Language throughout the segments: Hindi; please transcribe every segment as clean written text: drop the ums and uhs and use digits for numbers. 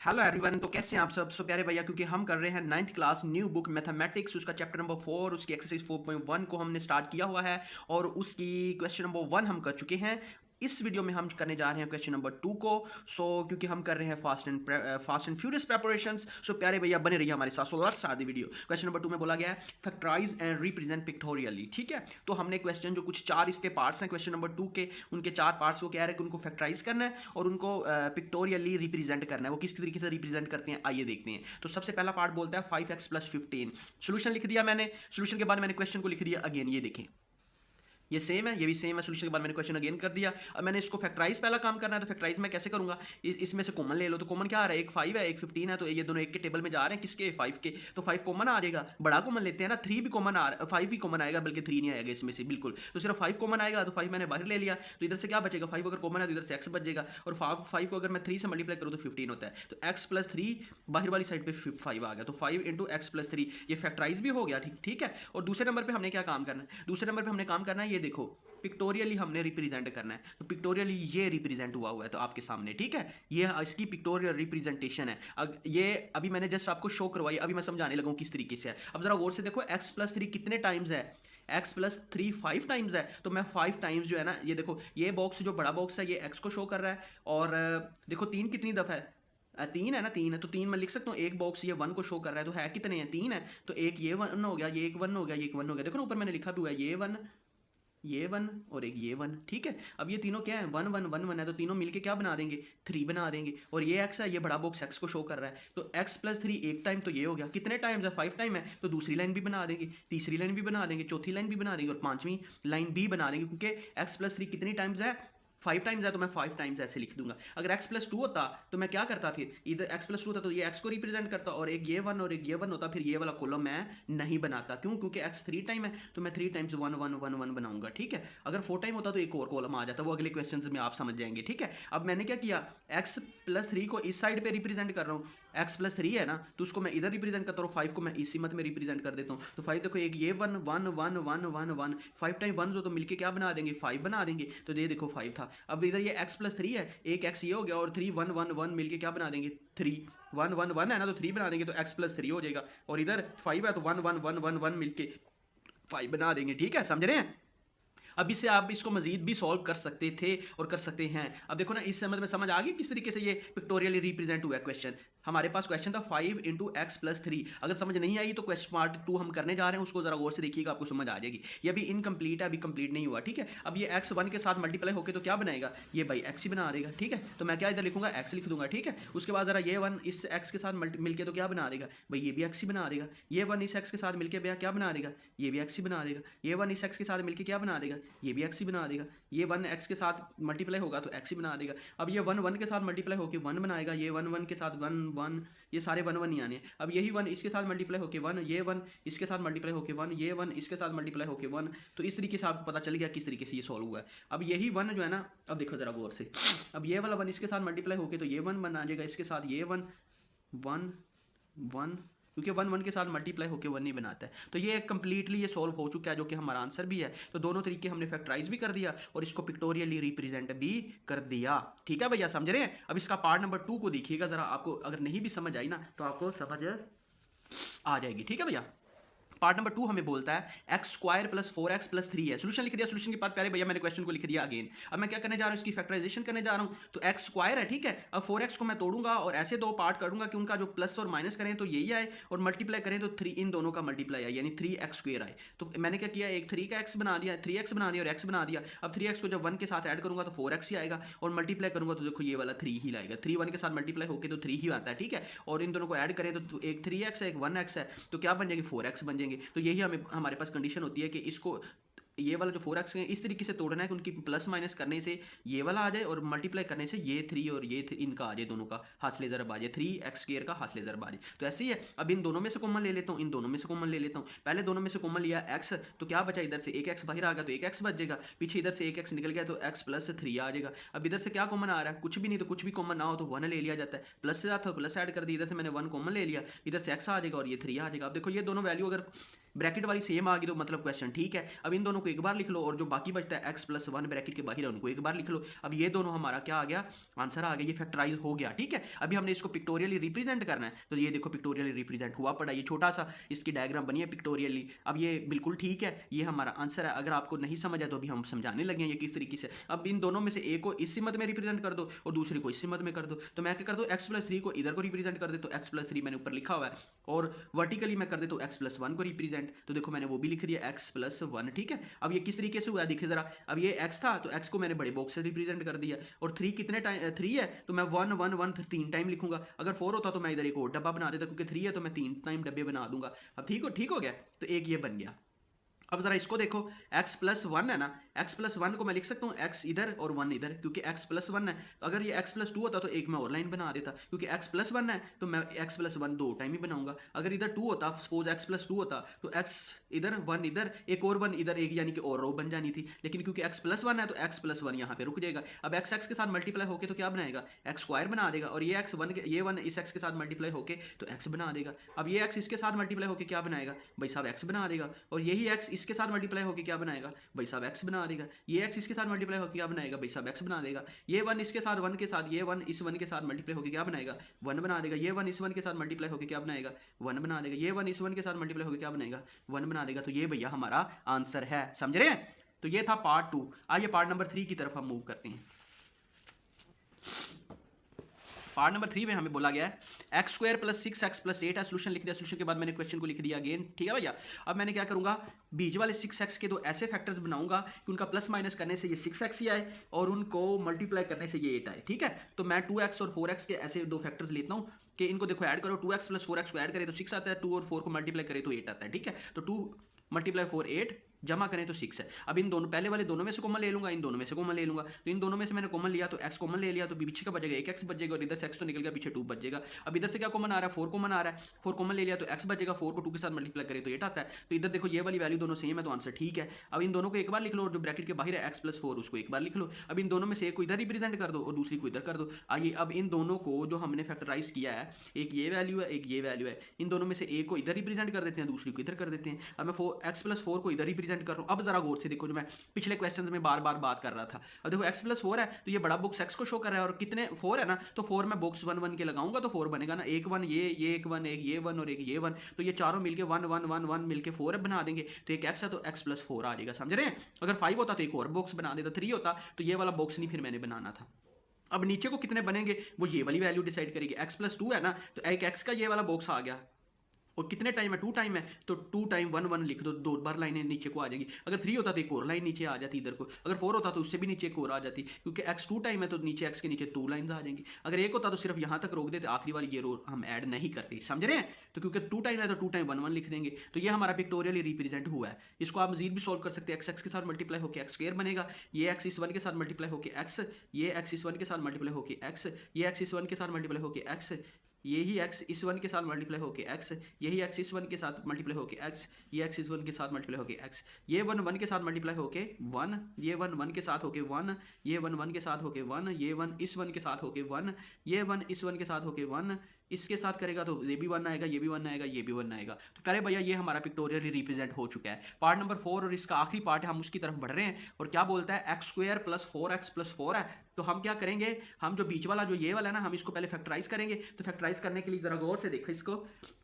Hello everyone. तो कैसे हैं आप सब प्यारे भैया, क्योंकि हम कर रहे हैं 9th class new book mathematics, उसका चैप्टर नंबर 4, उसकी एक्सरसाइज 4.1 को हमने स्टार्ट किया हुआ है और उसकी क्वेश्चन नंबर 1 हम कर चुके हैं। इस वीडियो में हम करने जा रहे हैं क्वेश्चन नंबर 2 को। क्योंकि हम कर रहे हैं फास्ट एंड फ्यूरियस प्रेपरेशंस, सो प्यारे भैया बने रहिए हमारे साथ। So let's start the video. Question number 2 में बोला गया है फैक्टराइज एंड रिप्रेजेंट पिक्टोरियली। ठीक है, तो हमने क्वेश्चन जो कुछ 4 इसके पार्ट्स हैं क्वेश्चन नंबर 2 के, उनके 4 पार्ट्स को कह रहे हैं कि उनको फैक्टराइज करना है और उनको पिक्टोरियली रिप्रेजेंट करना है। वो किस तरीके से रिप्रेजेंट करते हैं आइए देखते हैं। तो सबसे पहला पार्ट बोलता है 5x + 15। सोल्यूशन लिख दिया मैंने, सोल्यूशन के बाद मैंने क्वेश्चन को लिख दिया अगेन। ये देखें, ये सेम है, ये भी सेम है। सोल्यूशन के बाद मैंने क्वेश्चन अगेन कर दिया। अब मैंने इसको फैक्टराइज पहला काम करना है, तो फैक्टराइज मैं कैसे करूंगा? इसमें से कॉमन ले लो। तो कॉमन क्या आ रहा है? एक 5 है, एक 15 है, तो ये दोनों एक के टेबल में जा रहे हैं। किसके? 5 के। तो 5 कॉमन आ जाएगा। बड़ा कॉमन लेते हैं ना, 3 भी कॉमन आ रहा है, 5 भी कॉमन आएगा, बल्कि 3 नहीं आएगा इसमें से बिल्कुल। तो सिर्फ 5 कॉमन आएगा, तो 5 मैंने बाहर ले लिया। तो इधर से क्या बचेगा? 5 अगर कॉमन है तो इधर से x बचेगा, और 5 को अगर मैं 3 से मल्टीप्लाई करूँ तो 15 होता है। तो x + 3 बाहर वाली साइड पे 5 आ गया, तो 5 × x + 3 ये फैक्टराइज भी हो गया। ठीक है। और दूसरे नंबर पे हमने क्या काम करना है? दूसरे नंबर पे हमने काम करना है, ये देखो, पिक्टोरियली हमने रिप्रेजेंट करना है। तो पिक्टोरियली ये रिप्रेजेंट हुआ है तो आपके सामने। ठीक है, ये इसकी पिक्टोरियल रिप्रेजेंटेशन है। ये अभी मैंने जस्ट आपको शो करवाई, अभी मैं समझाने लगा किस तरीके से है। अब जरा गौर से देखो, x + 3 कितने टाइम्स है? x + 3 5 टाइम्स है। तो मैं 5 टाइम्स जो है ना, ये देखो, ये बॉक्स जो बड़ा बॉक्स है ये x को शो कर रहा है। और देखो 3 कितनी दफ़ा है? 3 है ना, 3 है, तो 3 मैं लिख सकता हूँ। एक बॉक्स ये 1 को शो कर रहा है, तो है कितने हैं? 3 है। तो एक ये 1 हो गया, ये एक 1 हो गया, ये एक 1 हो गया। देखो ना ऊपर मैंने लिखा भी हुआ है, ये 1, ये 1 और एक ये 1। ठीक है, अब ये तीनों क्या है? 1 1 1 1 है, तो तीनों मिलके क्या बना देंगे? 3 बना देंगे। और ये x है, ये बड़ा बॉक्स x को शो कर रहा है। तो x + 3 एक टाइम, तो ये हो गया। कितने टाइम्स है? 5 टाइम है। तो दूसरी लाइन भी बना देंगे, तीसरी लाइन भी बना देंगे, चौथी लाइन भी बना देंगे, और पांचवी लाइन भी बना देंगे, क्योंकि x + 3 कितनी टाइम्स है? 5 टाइम्स है, तो मैं 5 टाइम्स ऐसे लिख दूंगा। अगर x + 2 होता तो मैं क्या करता? फिर इधर x + 2 होता तो ये x को रिप्रेजेंट करता, और एक ये 1 और एक ये 1 होता, फिर ये वाला कॉलम मैं नहीं बनाता। क्यों? क्योंकि x 3 टाइम है, तो मैं 3 टाइम्स 1 1 1 1 बनाऊंगा। ठीक है, अगर 4 टाइम होता तो एक और कॉलम आ जाता, वो अगले क्वेश्चन में आप समझ जाएंगे। ठीक है, अब मैंने क्या किया? x + 3 को इस साइड पे रिप्रेजेंट कर रहा हूँ। x + 3 है ना, तो उसको मैं इधर रिप्रेजेंट करता हूँ, 5 को मैं इसी मत में रिप्रेजेंट कर देता हूँ। तो 5 देखो, एक ये 1 1 1 1 1 1 5 टाइम 1 हो, तो मिलके क्या बना देंगे? 5 बना देंगे। तो ये देखो 5 था। अब इधर ये x + 3 है, एक x ये हो गया, और 3 1 1 1 मिलके क्या बना देंगे? 3 1 1 1 है ना, तो 3 बना देंगे, तो x + 3 हो जाएगा। और इधर 5 है, तो 1 1 1 1 1 मिलके 5 बना देंगे। ठीक है, समझ रहे हैं? अब इससे आप इसको मजीद भी सॉल्व कर सकते थे और कर सकते हैं। अब देखो ना, इस समझ आ गई किस तरीके से ये पिक्टोरियली रिप्रेजेंट हुआ है क्वेश्चन। हमारे पास क्वेश्चन था 5 × x + 3। अगर समझ नहीं आई तो क्वेश्चन पार्ट 2 हम करने जा रहे हैं, उसको जरा गौर से देखिएगा, आपको समझ आ जाएगी। ये अभी इनकम्प्लीट है, अभी कंप्लीट नहीं हुआ। ठीक है, अब ये x 1 के साथ मल्टीप्लाई होकर तो क्या बनाएगा? ये भाई x ही बना देगा। ठीक है, तो मैं क्या इधर लिखूंगा? x लिख दूंगा। ठीक है, उसके बाद जरा ये 1 इस x के साथ मिलके तो क्या बना देगा? भाई ये भी x ही बना देगा। ये 1 इस x के साथ मिलके भैया क्या बना देगा? ये भी x ही बना देगा। ये 1 इस x के साथ मिलके क्या बना देगा? ये भी x ही बना देगा। ये 1 x के साथ मल्टीप्लाई होगा तो x ही बना देगा। अब ये 1 1 के साथ मल्टीप्लाई होकर 1 बनाएगा। ये 1 1 के साथ 1 1, ये सारे 1 1 ही आने हैं। अब यही 1 इसके साथ मल्टीप्लाई होकर 1, ये 1 इसके साथ मल्टीप्लाई होकर 1, ये 1 इसके साथ मल्टीप्लाई होकर 1। तो इस तरीके से आपको पता चल गया किस तरीके से ये सॉल्व हुआ है। अब यही 1 जो है ना, अब देखो जरा गौर से, अब ये वाला 1 इसके साथ मल्टीप्लाई होकर तो ये 1 बना जाएगा, इसके साथ ये 1 1 1, क्योंकि 1 1 के साथ मल्टीप्लाई होकर 1 नहीं बनाता है। तो ये कंप्लीटली ये सॉल्व हो चुका है, जो कि हमारा आंसर भी है। तो दोनों तरीके हमने फैक्टराइज भी कर दिया और इसको पिक्टोरियली रिप्रेजेंट भी कर दिया। ठीक है भैया, समझ रहे हैं? अब इसका पार्ट नंबर 2 को देखिएगा जरा, आपको अगर नहीं भी समझ आई ना तो आपको समझ आ जाएगी। ठीक है भैया, पार्ट नंबर 2 हमें बोलता है x² + 4x + 3 है। सोल्यूशन लिख दिया। सोल्यूशन के बाद प्यारे भैया मैंने क्वेश्चन को लिख दिया अगेन। अब मैं क्या करने जा रहा हूँ? इसकी फैक्टराइजेशन करने जा रहा हूँ। तो x² है, ठीक है। अब 4x को मैं तोड़ूंगा और ऐसे दो पार्ट करूंगा कि उनका जो प्लस और माइनस करें तो यही आए, और मल्टीप्लाई करें तो 3, इन दोनों का मल्टीप्लाई आए, यानी 3x² आए। तो मैंने क्या किया? एक 3 का x बना दिया, 3x बना दिया और x बना दिया। अब 3x को जब 1 के साथ ऐड करूंगा तो 4x ही आएगा, और मल्टीप्लाई करूंगा तो देखो ये वाला 3 ही लाएगा। 3 1 के साथ मल्टीप्लाई होकर तो 3 ही आता है। ठीक है, और इन दोनों को ऐड करें तो एक 3x है, एक 1x है, तो क्या बन जाएंगे? 4x बन जाएंगे। तो यही हमारे पास कंडीशन होती है कि इसको ये वाला जो 4x है इस तरीके से तोड़ना है कि उनकी प्लस माइनस करने से ये वाला आ जाए, और मल्टीप्लाई करने से ये 3 और ये 3 इनका आ जाए, दोनों का हासिल ज़रब आ जाए, 3x² का हासिल ज़रब आ जाए। तो ऐसे ही है। अब इन दोनों में से कॉमन ले लेता हूँ, इन दोनों में से कॉमन ले लेता हूँ। पहले दोनों में से कॉमन लिया x, तो क्या बचा? इधर से एक x बाहर आ गया तो एक x बच जाएगा, पीछे इधर से एक x निकल गया तो x + 3 आ जाएगा। अब इधर से क्या कॉमन आ रहा है? कुछ भी नहीं, तो कुछ भी कॉमन ना हो तो 1 ले लिया जाता है। प्लस से आता है प्लस ऐड कर दिया, इधर से मैंने 1 कॉमन ले लिया, इधर से x आ जाएगा और ये 3 आ जाएगा। अब देखो ये दोनों वैल्यू अगर ब्रैकेट वाली सेम आ गई तो मतलब क्वेश्चन ठीक है। अब इन दोनों को एक बार लिख लो और जो बाकी बचता है x प्लस 1 ब्रैकेट के बाहर है उनको एक बार लिख लो। अब ये दोनों हमारा क्या आ गया, आंसर आ गया, ये फैक्टराइज हो गया। ठीक है, अभी हमने इसको पिक्टोरियली रिप्रेजेंट करना है, तो ये देखो पिक्टोरियली रिप्रेजेंट हुआ पड़ा, ये छोटा सा इसकी डायग्राम बनी है पिक्टोरियली। अब ये बिल्कुल ठीक है, ये हमारा आंसर है। अगर आपको नहीं समझ आया तो अभी हम समझाने लगे हैं ये किस तरीके से। अब इन दोनों में से एक को इस मद में रिप्रेजेंट कर दो और दूसरे को इस मद में कर दो। तो मैं क्या कर दो, x प्लस 3 को इधर को रिप्रेजेंट कर दे, तो x प्लस 3 मैंने ऊपर लिखा हुआ है, और वर्टिकली मैं कर देता हूँ x प्लस 1 को रिप्रेजेंट, तो देखो मैंने वो भी लिख दिया x प्लस 1। ठीक है, अब ये किस तरीके से हुआ देखिए जरा। अब ये x था तो x को मैंने बड़े बॉक्स से रिप्रेजेंट कर दिया, और 3 कितने टाइम 3 है तो मैं 1 1 1 3 टाइम लिखूंगा। अगर 4 होता तो मैं इधर एक और डब्बा बना देता, क्योंकि 3 है तो मैं 3 टाइम डब्बे बना दूंगा। अब ठीक हो गया, तो एक ये बन गया। अब जरा इसको देखो, x प्लस 1 है ना, x प्लस 1 को मैं लिख सकता हूँ x इधर और 1 इधर, क्योंकि x प्लस 1 है। अगर ये x प्लस 2 होता तो एक मैं और लाइन बना देता, क्योंकि x प्लस 1 है तो मैं x प्लस 1 दो टाइम ही बनाऊंगा। अगर इधर 2 होता, सपोज x प्लस 2 होता, तो x इधर 1 इधर एक और 1 इधर, एक यानी कि और रो बन जानी थी। लेकिन क्योंकि x प्लस 1 है तो x प्लस 1 यहाँ पे रुक जाएगा। अब x x के साथ मल्टीप्लाई होके तो क्या बनाएगा, x स्क्वायर बना देगा, और ये x 1 ये 1 इस x के साथ मल्टीप्लाई होके तो x बना देगा। अब ये x इसके साथ मल्टीप्लाई होके क्या बनाएगा भाई साहब, x बना देगा, और यही x इसके साथ मल्टीप्लाई होके क्या बनाएगा भाई साहब, x बना देगा। ये x इसके साथ मल्टीप्लाई होकर क्या बनाएगा भाई साहब, x बना देगा। ये 1 इसके साथ 1 के साथ, ये 1 इस 1 के साथ मल्टीप्लाई होकर क्या बनाएगा 1 बना देगा। ये 1 इस 1 के साथ मल्टीप्लाई होकर क्या बनाएगा 1 बना देगा। ये 1 इस 1 के साथ मल्टीप्लाई होकर क्या बनाएगा 1 बना देगा। तो ये भैया हमारा आंसर है, समझ रहे हैं। तो ये था पार्ट 2। आइए पार्ट नंबर 3 की तरफ हम मूव करते हैं। पार्ट नंबर 3 में हमें बोला गया है x square plus 6x plus 8 है। सोल्यूशन लिख दिया, सोल्यूशन के बाद मैंने क्वेश्चन को लिख दिया अगेन। ठीक है भैया, अब मैंने क्या करूंगा, बीच वाले 6x के दो ऐसे फैक्टर्स बनाऊंगा कि उनका प्लस माइनस करने से ये 6x ही आए और उनको मल्टीप्लाई करने से ये 8 आए। ठीक है, तो मैं 2x और 4x के ऐसे दो फैक्टर्स लेता हूँ कि इनको देखो ऐड करो, 2x प्लस 4x को ऐड करें तो 6 आता है, 2 और 4 को मल्टीप्लाई करें तो 8 आता है। ठीक है, तो 2 मल्टीप्लाई 4 8 जमा करें तो 6 है। अब इन दोनों पहले वाले दोनों में से कॉमन ले लूंगा, इन दोनों में से कॉमन ले लूंगा, तो इन दोनों में से मैंने कॉमन लिया तो x कॉमन ले लिया, तो पीछे का बचेगा 1x बचेगा, और इधर से x तो निकल गया, पीछे 2 बचेगा। अब इधर से क्या कॉमन आ रहा है 4 कॉमन आ रहा है, 4 कॉमन ले लिया तो x बचेगा, 4 को 2 के साथ मल्टीप्लाई करें तो 8 आता है। तो इधर देखो ये वाली वैल्यू दोनों सेम है, तो आंसर ठीक है। अब इन दोनों को एक बार लिख लो, और जो ब्रैकेट के बाहर है x प्लस 4 उसको एक बार लिख लो। अब इन दोनों में से एक को इधर रिप्रेजेंट कर दो और दूसरी को इधर कर दो। आइए अब इन दोनों को जो हमने फैक्टराइज किया है, एक ये वैल्यू है एक ये वैल्यू है, इन दोनों में से एक को इधर रिप्रेजेंट कर देते हैं, दूसरी को इधर कर देते हैं। अब मैं x प्लस 4 को इधर रिप्रेजेंट कर रहा हूँ। अब जरा गौर से देखो, जो मैं पिछले क्वेश्चन में बार बार बात कर रहा था, अब देखो x प्लस 4 है तो ये बड़ा बॉक्स x को शो कर रहा है, और कितने 4 है ना, तो 4 में बॉक्स 1 1 के लगाऊंगा तो 4 बनेगा ना, एक 1 ये एक 1 एक ये 1 और एक ये 1, तो ये चारों मिलके 1 1 1 1 मिलके 4 बना देंगे। तो एक x है तो x प्लस 4 आ जाएगा, समझ रहे हैं। अगर 5 होता तो एक और बॉक्स बना देता, 3 होता तो ये वाला बॉक्स नहीं फिर मैंने बनाना था। अब नीचे को कितने बनेंगे वो ये वाली वैल्यू डिसाइड करेगी। x प्लस 2 है ना, तो एक x का ये वाला बॉक्स आ गया, और कितने टाइम है 2 टाइम है, तो 2 टाइम 1 1 लिख दो, 2 बार लाइनें नीचे को आ जाएगी। अगर 3 होता तो एक और लाइन नीचे आ जाती इधर को, अगर 4 होता तो उससे भी नीचे एक और आ जाती, क्योंकि x 2 टाइम है तो नीचे x के नीचे 2 लाइन्स आ जाएंगी। अगर एक होता तो सिर्फ यहाँ तक रोक देते, आखिरी वाली ये रो हम ऐड नहीं करते, समझ रहे हैं। तो क्योंकि 2 टाइम है तो 2 टाइम 1 1 लिख देंगे। तो ये हमारा पिक्टोरियली रिप्रेजेंट हुआ है। इसको आप मजीद भी सॉल्व कर सकते हैं, x के साथ मल्टीप्लाई होकर x स्क्वायर बनेगा, ये x इस 1 के साथ मल्टीप्लाई होकर x, ये x इस 1 के साथ मल्टीप्लाई होकर x, ये x इस 1 के साथ मल्टीप्लाई होकर x, यही x इस 1 के साथ मल्टीप्लाई होके x, यही x इस 1 के साथ मल्टीप्लाई होके x, ये x इस 1 के साथ मल्टीप्लाई होके x, ये 1 1 के साथ मल्टीप्लाई होके 1, ये 1 1 के साथ होके 1, ये 1 1 के साथ होके 1, ये 1 इस 1 के साथ होके 1, ये 1 इस 1 के साथ होके 1, इसके साथ करेगा तो ये भी 1 आएगा, ये भी 1 आएगा, ये भी 1 आएगा। तो कह रहे भैया ये हमारा पिक्टोरियली रिप्रेजेंट हो चुका है। पार्ट नंबर 4 और इसका आखिरी पार्ट है, हम उसकी तरफ बढ़ रहे हैं। और क्या बोलता है x square plus 4x plus 4 है। तो हम क्या करेंगे, हम जो बीच वाला जो ये वाला है ना, हम इसको पहले फैक्टराइज करेंगे। तो फैक्टराइज करने के लिए जरा गौर से देखो, इसको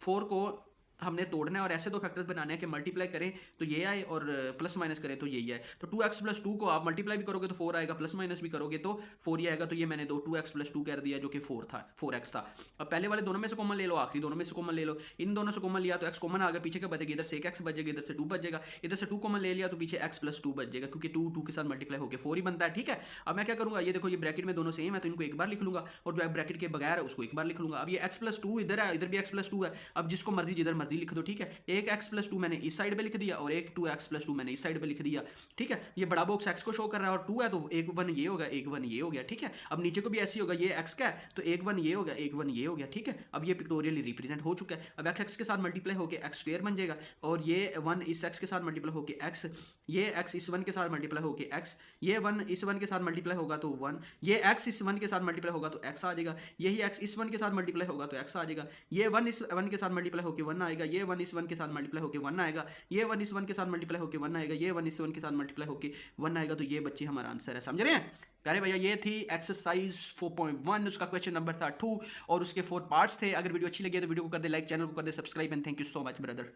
4 को हमने तोड़ना है और ऐसे दो फैक्टर्स बनाने हैं कि मल्टीप्लाई करें तो ये आए और प्लस माइनस करें तो यही आए। तो 2x प्लस 2 को आप मल्टीप्लाई भी करोगे तो 4 आएगा, प्लस माइनस भी करोगे तो 4 ही आएगा। तो ये मैंने 2x प्लस 2 कर दिया जो कि 4x था। अब पहले वाले दोनों में से कॉमन ले लो, आखिरी दोनों में से कॉमन ले लो। इन दोनों से कॉमन लिया तो x कॉमन आ गया, पीछे का बचेगा, इधर से 1x बचेगा, इधर से 2 बचेगा, इधर से 2 कॉमन ले लिया तो पीछे x प्लस 2 बचेगा, क्योंकि 2 के साथ मल्टीप्लाई होकर 4 ही बनता है। ठीक है, अब मैं क्या करूंगा, ये देखो ये ब्रैकेट में दोनों सेम है तो इनको एक बार लिख लूंगा, और जो है ब्रैकेट के बगैर उसको एक बार लिख लूंगा। अब ये x प्लस 2 इधर है, इधर भी x प्लस 2 है। अब जिसको मर्जी जिधर मर्जी लिख दो। ठीक है, एक x प्लस 2 मैंने इस साइड पे लिख दिया और एक 2x प्लस 2 मैंने इस साइड पे लिख दिया। ठीक है, ये बड़ा बॉक्स x को शो कर रहा है और 2 है तो एक 1 ये होगा, एक 1 ये हो गया। ठीक है, अब नीचे को भी ऐसे होगा, ये x का है तो एक 1 ये हो गया, एक 1 ये हो गया। ठीक है, अब ये पिक्टोरियली रिप्रेजेंट हो चुका है। अब x के साथ मल्टीप्लाई होकर x स्क्वायर बन जाएगा, और ये 1 इस x के साथ मल्टीप्लाई होकर x, ये x इस 1 के साथ मल्टीप्लाई होकर x, ये 1 इस 1 के साथ मल्टीप्लाई होगा तो 1, ये x इस 1 के साथ मल्टीप्लाई होगा तो x आ जाएगा, यही x इस 1 के साथ मल्टीप्लाई होगा तो x आ जाएगा, ये 1 इस 1 के साथ मल्टीप्लाई होकर 1 आएगा, आएगा, ये 1:1 के साथ मल्टीप्लाई होकर 1 आएगा, ये 1:1 के साथ मल्टीप्लाई होकर 1 आएगा, ये 1:1 के साथ मल्टीप्लाई होकर 1 आएगा। तो ये बच्चे हमारा आंसर है, समझ रहे हैं प्यारे भैया। ये थी एक्सरसाइज 4.1, उसका क्वेश्चन नंबर था 2 और उसके 4 पार्ट्स थे। अगर वीडियो अच्छी लगी है तो वीडियो को कर दे लाइक, चैनल को कर दे subscribe and thank you so much brother.